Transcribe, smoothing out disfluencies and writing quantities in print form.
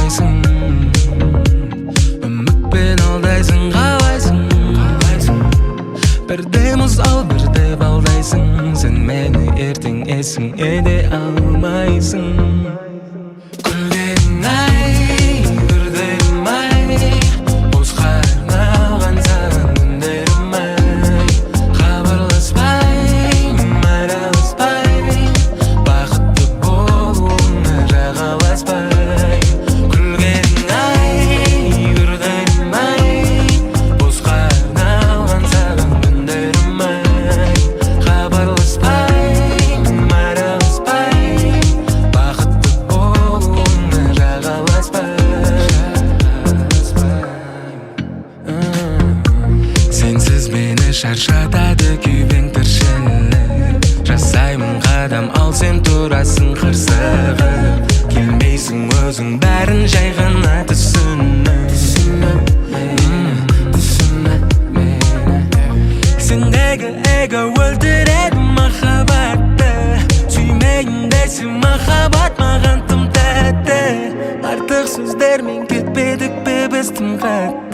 қалайсың? Үмітпен алдайсың, қалайсың? Бірде мұз ал, бірде балдайсың. Сен мені ертең есіңе де алмайсың. Күлгенің ай, күрделім ай, босқа арналған саған күндерім ай. Хабарласпай, араласпай, бақытты болуыңа жағаласпай. Күлгенің ай, күрделім ай, босқа арналған саған күндерім ай. Хабарласпай, араласпай, бақытты болуыңа жағаласпай. Сенсіз мені шаршатады күйбең тіршілік. Жасаймын қадам, ал сен тұрасың қырсығып. Келмейсің өзің бәрін жай ғана түсініп. Сендегі эго өлтіреді махаббатты. Сүймейін десең махаббат маған тым тәтті. Артық сөздермен кетпедік пе біз тым қатты.